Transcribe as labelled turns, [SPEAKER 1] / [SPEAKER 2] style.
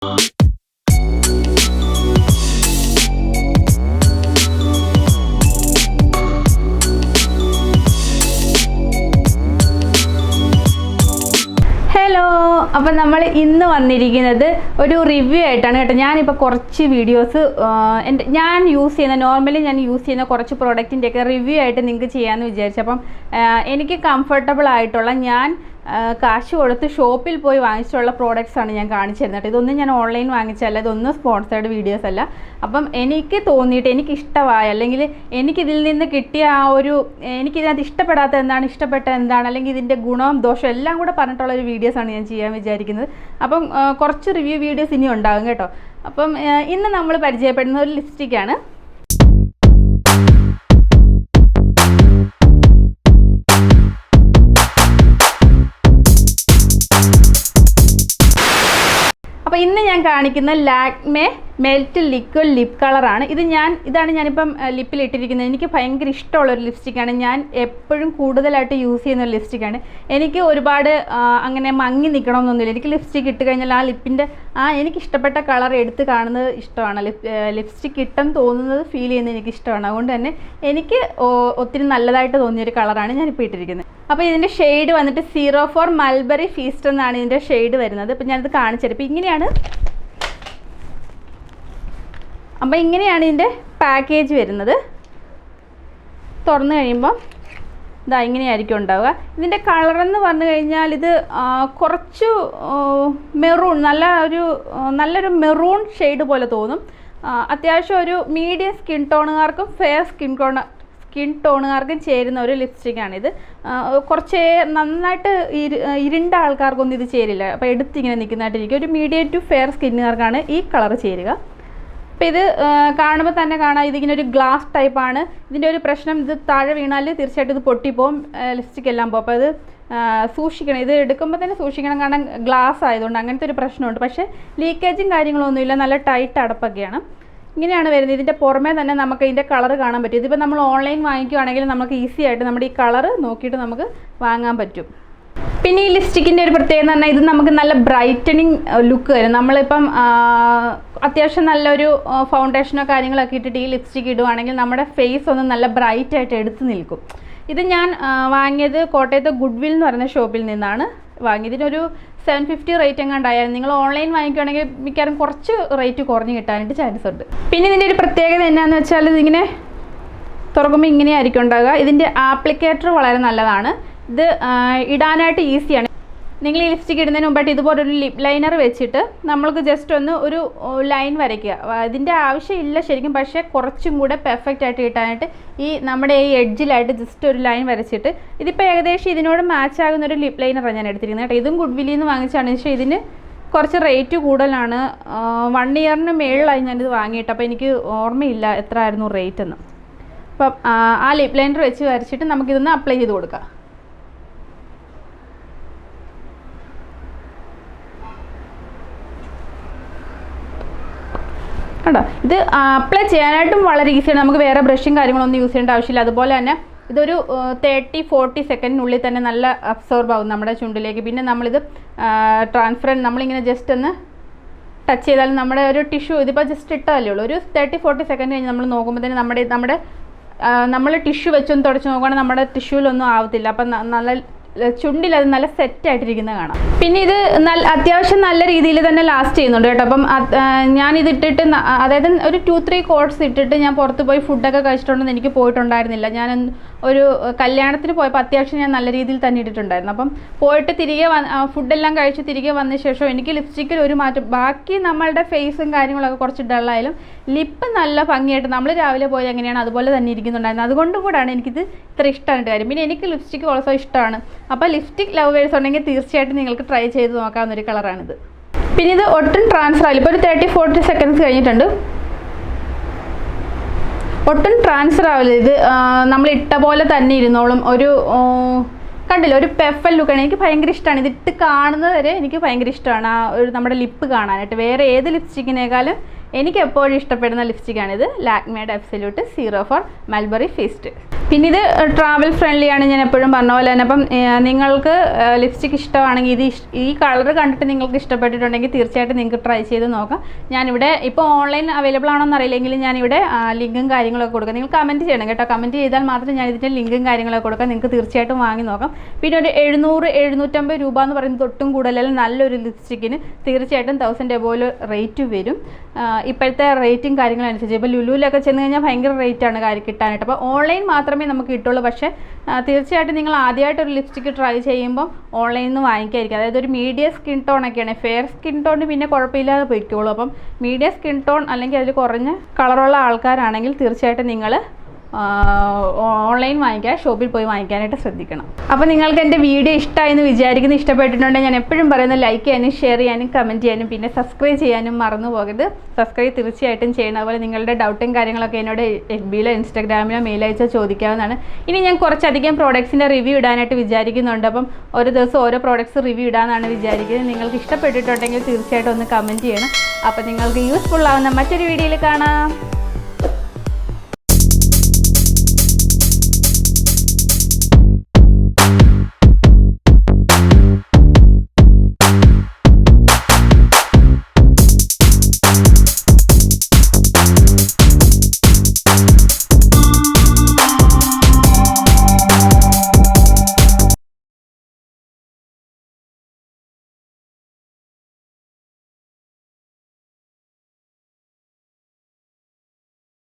[SPEAKER 1] Hello, അപ്പം നമ്മൾ ഇന്ന് വന്നിരിക്കുന്നത് ഒരു റിവ്യൂ ആയിട്ടാണ് കേട്ടോ. ഞാനിപ്പോൾ കുറച്ച് വീഡിയോസ് ഞാൻ നോർമലി ഞാൻ യൂസ് ചെയ്യുന്ന കുറച്ച് പ്രോഡക്റ്റിൻ്റെയൊക്കെ റിവ്യൂ ആയിട്ട് നിങ്ങൾക്ക് ചെയ്യാമെന്ന് വിചാരിച്ചു. അപ്പം എനിക്ക് കംഫർട്ടബിൾ ആയിട്ടുള്ള ഞാൻ കാശ് കൊടുത്ത് ഷോപ്പിൽ പോയി വാങ്ങിച്ചിട്ടുള്ള പ്രോഡക്റ്റ്സാണ് ഞാൻ കാണിച്ചു തരുന്നത്. ഇതൊന്നും ഞാൻ ഓൺലൈൻ വാങ്ങിച്ചല്ല, ഇതൊന്നും സ്പോൺസേർഡ് വീഡിയോസ് അല്ല. അപ്പം എനിക്ക് തോന്നിയിട്ട് എനിക്കിഷ്ടമായ, അല്ലെങ്കിൽ എനിക്കിതിൽ നിന്ന് കിട്ടിയ എനിക്കിതിനകത്ത് ഇഷ്ടപ്പെടാത്ത എന്താണ്, ഇഷ്ടപ്പെട്ട എന്താണ്, അല്ലെങ്കിൽ ഇതിൻ്റെ ഗുണവും ദോഷവും എല്ലാം കൂടെ പറഞ്ഞിട്ടുള്ളൊരു വീഡിയോസാണ് ഞാൻ ചെയ്യാൻ വിചാരിക്കുന്നത്. അപ്പം കുറച്ച് റിവ്യൂ വീഡിയോസ് ഇനി ഉണ്ടാകും കേട്ടോ. അപ്പം ഇന്ന് നമ്മൾ പരിചയപ്പെടുന്ന ഒരു ലിപ്സ്റ്റിക്കാണ്. അപ്പോൾ ഇന്ന് ഞാൻ കാണിക്കുന്ന ലാക്മെ മെൽറ്റ് ലിക്വിഡ് ലിപ് കളറാണ്. ഇതാണ് ഞാനിപ്പം ലിപ്പിലിട്ടിരിക്കുന്നത്. എനിക്ക് ഭയങ്കര ഇഷ്ടമുള്ളൊരു ലിപ്സ്റ്റിക്കാണ്. ഞാൻ എപ്പോഴും കൂടുതലായിട്ട് യൂസ് ചെയ്യുന്ന ഒരു ലിപ്സ്റ്റിക്കാണ്. എനിക്ക് ഒരുപാട് അങ്ങനെ മങ്ങി നിൽക്കണമെന്നൊന്നുമില്ല. എനിക്ക് ലിപ്സ്റ്റിക്ക് ഇട്ട് കഴിഞ്ഞാൽ ആ ലിപ്പിൻ്റെ എനിക്കിഷ്ടപ്പെട്ട കളർ എടുത്ത് കാണുന്നത് ഇഷ്ടമാണ്. ലിപ്സ്റ്റിക്ക് ഇട്ടെന്ന് തോന്നുന്നത് ഫീൽ ചെയ്യുന്നത് എനിക്കിഷ്ടമാണ്. അതുകൊണ്ട് തന്നെ എനിക്ക് ഒത്തിരി നല്ലതായിട്ട് തോന്നിയൊരു കളറാണ് ഞാനിപ്പോൾ ഇട്ടിരിക്കുന്നത്. അപ്പോൾ ഇതിൻ്റെ ഷെയ്ഡ് വന്നിട്ട് 04 മൽബറി ഫീസ്റ്റ് എന്നാണ് ഇതിൻ്റെ ഷെയ്ഡ് വരുന്നത്. അപ്പോൾ ഞാനത് കാണിച്ചുതരാം. ഇപ്പോൾ ഇങ്ങനെയാണ് ഇതിൻ്റെ പാക്കേജ് വരുന്നത്. തുറന്നു കഴിയുമ്പോൾ ഇങ്ങനെയായിരിക്കും ഉണ്ടാവുക. ഇതിൻ്റെ കളറെന്ന് പറഞ്ഞു കഴിഞ്ഞാൽ ഇത് കുറച്ച് മെറൂൺ, നല്ലൊരു മെറൂൺ ഷെയ്ഡ് പോലെ തോന്നും. അത്യാവശ്യം ഒരു മീഡിയം സ്കിൻ ടോണുകാർക്കും ഫെയർ സ്കിൻ ടോണുകാർക്കും ചേരുന്ന ഒരു ലിപ്സ്റ്റിക്കാണിത്. കുറച്ച് നന്നായിട്ട് ഇരുണ്ട ആൾക്കാർക്കൊന്നും ഇത് ചേരില്ല. അപ്പോൾ എടുത്തിങ്ങനെ നിൽക്കുന്നതായിട്ടിരിക്കും. ഒരു മീഡിയം ടു ഫെയർ സ്കിന്നുകാർക്കാണ് ഈ കളർ ചേരുക. അപ്പോൾ ഇത് കാണുമ്പോൾ തന്നെ കാണാം, ഇതിങ്ങനെ ഒരു ഗ്ലാസ് ടൈപ്പാണ്. ഇതിൻ്റെ ഒരു പ്രശ്നം, ഇത് താഴെ വീണാൽ തീർച്ചയായിട്ടും ഇത് പൊട്ടിപ്പോവും, ലിപ്സ്റ്റിക് എല്ലാം പോകും. അപ്പോൾ ഇത് സൂക്ഷിക്കണം, ഇത് എടുക്കുമ്പോൾ തന്നെ സൂക്ഷിക്കണം. കാരണം ഗ്ലാസ് ആയതുകൊണ്ട് അങ്ങനത്തെ ഒരു പ്രശ്നമുണ്ട്. പക്ഷേ ലീക്കേജും കാര്യങ്ങളൊന്നുമില്ല, നല്ല ടൈറ്റ് അടപ്പൊക്കെയാണ്. ഇങ്ങനെയാണ് വരുന്നത്. ഇതിൻ്റെ പുറമേ തന്നെ നമുക്ക് ഇതിൻ്റെ കളർ കാണാൻ പറ്റും. ഇതിപ്പോൾ നമ്മൾ ഓൺലൈൻ വാങ്ങിക്കുകയാണെങ്കിൽ നമുക്ക് ഈസി ആയിട്ട് നമ്മുടെ ഈ കളർ നോക്കിയിട്ട് നമുക്ക് വാങ്ങാൻ പറ്റും. പിന്നെ ഈ ലിപ്സ്റ്റിക്കിൻ്റെ ഒരു പ്രത്യേകത എന്ന് പറഞ്ഞാൽ ഇത് നമുക്ക് നല്ല ബ്രൈറ്റനിങ് ലുക്ക് വരും. നമ്മളിപ്പം അത്യാവശ്യം നല്ലൊരു ഫൗണ്ടേഷനോ കാര്യങ്ങളൊക്കെ ഇട്ടിട്ട് ഈ ലിപ്സ്റ്റിക്ക് ഇടുവാണെങ്കിൽ നമ്മുടെ ഫേസ് ഒന്ന് നല്ല ബ്രൈറ്റായിട്ട് എടുത്ത് നിൽക്കും. ഇത് ഞാൻ വാങ്ങിയത് കോട്ടയത്ത് ഗുഡ്വിൽ എന്ന് പറയുന്ന ഷോപ്പിൽ നിന്നാണ് വാങ്ങിയത്. ഇതിനൊരു 750 റേറ്റ് എങ്ങാണ്ടായിരുന്നു. നിങ്ങൾ ഓൺലൈൻ വാങ്ങിക്കുകയാണെങ്കിൽ മിക്കവാറും കുറച്ച് റേറ്റ് കുറഞ്ഞ് കിട്ടാനായിട്ട് ചാൻസ് ഉണ്ട്. പിന്നെ ഇതിൻ്റെ ഒരു പ്രത്യേകത എന്നാന്ന് വെച്ചാൽ ഇതിങ്ങനെ തുറക്കുമ്പോൾ ഇങ്ങനെ ആയിരിക്കും ഉണ്ടാകുക. ഇതിൻ്റെ ആപ്ലിക്കേറ്റർ വളരെ നല്ലതാണ്. ഇത് ഇടാനായിട്ട് ഈസിയാണ്. നിങ്ങൾ ഈ ലിപ്സ്റ്റിക്ക് ഇടുന്നതിന് മുമ്പായിട്ട് ഇതുപോലൊരു ലിപ് ലൈനർ വെച്ചിട്ട് നമ്മൾക്ക് ജസ്റ്റ് ഒരു ലൈൻ വരയ്ക്കുക. ഇതിൻ്റെ ആവശ്യമില്ല ശരിക്കും, പക്ഷേ കുറച്ചും കൂടെ പെർഫെക്റ്റ് ആയിട്ട് കിട്ടാനായിട്ട് നമ്മുടെ ഈ എഡ്ജിലായിട്ട് ജസ്റ്റ് ഒരു ലൈൻ വരച്ചിട്ട്, ഇതിപ്പോൾ ഏകദേശം ഇതിനോട് മാച്ച് ആകുന്ന ഒരു ലിപ് ലൈനറാണ് ഞാൻ എടുത്തിരിക്കുന്നത് കേട്ടോ. ഇതും ഗുഡ്വില്ലിൽ നിന്ന് വാങ്ങിച്ചാണ്. പക്ഷേ ഇതിന് കുറച്ച് റേറ്റ് കൂടുതലാണ്. 1 ഇയറിന് മേളിലായി ഞാനിത് വാങ്ങിയിട്ട്. അപ്പോൾ എനിക്ക് ഓർമ്മയില്ല എത്ര ആയിരുന്നു റേറ്റ് എന്ന്. അപ്പം ആ ലിപ് ലൈനർ വെച്ച് വരച്ചിട്ട് നമുക്കിതൊന്ന് അപ്ലൈ ചെയ്ത് കൊടുക്കാം. കണ്ടോ, ഇത് അപ്ലൈ ചെയ്യാനായിട്ടും വളരെ ഈസിയാണ്. നമുക്ക് വേറെ ബ്രഷും കാര്യങ്ങളൊന്നും യൂസ് ചെയ്യേണ്ട ആവശ്യമില്ല. അതുപോലെ തന്നെ ഇതൊരു 30-40 സെക്കൻഡിനുള്ളിൽ തന്നെ നല്ല അബ്സോർബ് ആവും നമ്മുടെ ചുണ്ടിലേക്ക്. പിന്നെ നമ്മളിത് നമ്മളിങ്ങനെ ജസ്റ്റ് ഒന്ന് ടച്ച് ചെയ്താൽ നമ്മുടെ ഒരു ടിഷ്യൂ, ഇതിപ്പോൾ ജസ്റ്റ് ഇട്ടതല്ലേ ഉള്ളൂ, ഒരു 30-40 സെക്കൻഡ് കഴിഞ്ഞ് നമ്മൾ നോക്കുമ്പോൾ തന്നെ നമ്മൾ ടിഷ്യൂ വെച്ചൊന്ന് തുടച്ച് നോക്കുകയാണെങ്കിൽ നമ്മുടെ ടിഷ്യൂലൊന്നും ആവത്തില്ല. അപ്പം ചുണ്ടിൽ അത് നല്ല സെറ്റായിട്ടിരിക്കുന്നത് കാണാം. പിന്നെ ഇത് അത്യാവശ്യം നല്ല രീതിയിൽ തന്നെ ലാസ്റ്റ് ചെയ്യുന്നുണ്ട് കേട്ടോ. അപ്പം ഞാനിത് ഇട്ടിട്ട് അതായത് ഒരു 2-3 കോട്ട്സ് ഇട്ടിട്ട് ഞാൻ പുറത്ത് പോയി ഫുഡൊക്കെ കഴിച്ചിട്ടുണ്ടെന്ന് എനിക്ക് പോയിട്ടുണ്ടായിരുന്നില്ല. ഞാൻ ഒരു കല്യാണത്തിന് പോയപ്പോൾ അത്യാവശ്യം ഞാൻ നല്ല രീതിയിൽ തന്നെ ഇട്ടിട്ടുണ്ടായിരുന്നു. അപ്പം പോയിട്ട് തിരികെ ഫുഡെല്ലാം കഴിച്ച് തിരികെ വന്ന ശേഷം എനിക്ക് ലിപ്സ്റ്റിക്കിൽ ഒരു മാറ്റം. ബാക്കി നമ്മളുടെ ഫേസും കാര്യങ്ങളൊക്കെ കുറച്ച് ഡള്ളായാലും ലിപ്പ് നല്ല ഭംഗിയായിട്ട് നമ്മൾ രാവിലെ പോയി എങ്ങനെയാണ് അതുപോലെ തന്നെ ഇരിക്കുന്നുണ്ടായിരുന്നു. അതുകൊണ്ടും കൂടാണ് എനിക്കിത് ഇത്ര ഇഷ്ടമായിട്ട് കാര്യം. പിന്നെ എനിക്ക് ലിപ്സ്റ്റിക്ക് ഓൾസോ ഇഷ്ടമാണ്. അപ്പോൾ ലിപ്സ്റ്റിക് ലവേഴ്സ് ഉണ്ടെങ്കിൽ തീർച്ചയായിട്ടും നിങ്ങൾക്ക് ട്രൈ ചെയ്ത് നോക്കാവുന്നൊരു കളറാണിത്. പിന്നെ ഇത് ഒട്ടും ട്രാൻസ്ഫർ ആയില്ല. ഇപ്പോൾ ഒരു 30-40 സെക്കൻഡ്സ് കഴിഞ്ഞിട്ടുണ്ട്. ഒട്ടും ട്രാൻസ്ഫർ ആവില്ല. ഇത് നമ്മൾ ഇട്ട പോലെ തന്നെ ഇരുന്നോളും. കണ്ടില്ല, ഒരു പെർഫെക്റ്റ് ലുക്കാണ്. എനിക്ക് ഭയങ്കര ഇഷ്ടമാണ്. ഇതിട്ട് കാണുന്നത് വരെ എനിക്ക് ഭയങ്കര ഇഷ്ടമാണ് നമ്മുടെ ലിപ്പ് കാണാനായിട്ട്. വേറെ ഏത് ലിപ്സ്റ്റിക്കിനേക്കാളും എനിക്ക് എപ്പോഴും ഇഷ്ടപ്പെടുന്ന ലിപ്സ്റ്റിക്കാണിത്. ലാക്മേയുടെ അബ്സല്യൂട്ട് 04 മൽബറി ഫീസ്റ്റ്. പിന്നെ ഇത് ട്രാവൽ ഫ്രണ്ട്ലി ആണ്, ഞാൻ എപ്പോഴും പറഞ്ഞ പോലെ തന്നെ. അപ്പം നിങ്ങൾക്ക് ലിപ്സ്റ്റിക് ഇഷ്ടമാണെങ്കിൽ ഈ കളർ കണ്ടിട്ട് നിങ്ങൾക്ക് ഇഷ്ടപ്പെട്ടിട്ടുണ്ടെങ്കിൽ തീർച്ചയായിട്ടും നിങ്ങൾക്ക് ട്രൈ ചെയ്ത് നോക്കാം. ഞാനിവിടെ ഇപ്പോൾ ഓൺലൈൻ അവൈലബിൾ ആണോന്ന് അറിയില്ലെങ്കിലും ഞാനിവിടെ ലിങ്കും കാര്യങ്ങളൊക്കെ കൊടുക്കാം. നിങ്ങൾ കമൻറ്റ് ചെയ്യണം കേട്ടോ. കമൻറ്റ് ചെയ്താൽ മാത്രം ഞാൻ ഇതിൻ്റെ ലിങ്കും കാര്യങ്ങളൊക്കെ കൊടുക്കാം. നിങ്ങൾക്ക് തീർച്ചയായിട്ടും വാങ്ങി നോക്കാം. പിന്നെ ഒരു 700-750 രൂപ എന്ന് പറയുന്നത് ഒട്ടും കൂടുതൽ നല്ലൊരു ലിപ്സ്റ്റിക്കിന് തീർച്ചയായിട്ടും 1000 എബോവ് റേറ്റ് വരും. ഇപ്പോഴത്തെ റേറ്റും കാര്യങ്ങളനുസരിച്ച് ഇപ്പോൾ ലുലുവിലൊക്കെ ചെന്ന് കഴിഞ്ഞാൽ ഭയങ്കര റേറ്റാണ് കാര്യം കിട്ടാനായിട്ട്. അപ്പോൾ ഓൺലൈൻ മാത്രമേ നമുക്ക് കിട്ടുള്ളൂ. പക്ഷേ തീർച്ചയായിട്ടും നിങ്ങൾ ആദ്യമായിട്ടൊരു ലിപ്സ്റ്റിക്ക് ട്രൈ ചെയ്യുമ്പോൾ ഓൺലൈനിൽ നിന്ന് വാങ്ങിക്കായിരിക്കും. അതായത് ഒരു മീഡിയം സ്കിൻ ടോണൊക്കെയാണ്. ഫെയർ സ്കിൻ ടോണിന് പിന്നെ കുഴപ്പമില്ലാതെ പോയിക്കോളൂ. അപ്പം മീഡിയം സ്കിൻ ടോൺ അല്ലെങ്കിൽ അതിൽ കുറഞ്ഞ കളറുള്ള ആൾക്കാരാണെങ്കിൽ തീർച്ചയായിട്ടും നിങ്ങൾ ഓൺലൈൻ വാങ്ങിക്കാൻ, ഷോപ്പിൽ പോയി വാങ്ങിക്കാനായിട്ട് ശ്രദ്ധിക്കണം. അപ്പോൾ നിങ്ങൾക്ക് എൻ്റെ വീഡിയോ ഇഷ്ടമായെന്ന് വിചാരിക്കുന്നു. ഇഷ്ടപ്പെട്ടിട്ടുണ്ടെങ്കിൽ ഞാൻ എപ്പോഴും പറയുന്നത് ലൈക്ക് ചെയ്യാനും ഷെയർ ചെയ്യാനും കമൻറ്റ് ചെയ്യാനും പിന്നെ സബ്സ്ക്രൈബ് ചെയ്യാനും മറന്നു പോകരുത്. സബ്സ്ക്രൈബ് തീർച്ചയായിട്ടും ചെയ്യണം. അതുപോലെ നിങ്ങളുടെ ഡൗട്ടും കാര്യങ്ങളൊക്കെ എന്നോട് FBയിലോ ഇൻസ്റ്റാഗ്രാമിലോ മെയിൽ അയച്ചാൽ ചോദിക്കാവുന്നതാണ്. ഇനി ഞാൻ കുറച്ചധികം പ്രോഡക്ട്സിൻ്റെ റിവ്യൂ ഇടാനായിട്ട് വിചാരിക്കുന്നുണ്ട്. അപ്പം ഒരു ദിവസം ഓരോ പ്രോഡക്ട്സ് റിവ്യൂ ഇടാനാണ് വിചാരിക്കുന്നത്. നിങ്ങൾക്ക് ഇഷ്ടപ്പെട്ടിട്ടുണ്ടെങ്കിൽ തീർച്ചയായിട്ടും ഒന്ന് കമൻറ്റ് ചെയ്യണം. അപ്പോൾ നിങ്ങൾക്ക് യൂസ്ഫുൾ ആവുന്ന മറ്റൊരു വീഡിയോയിൽ കാണാം.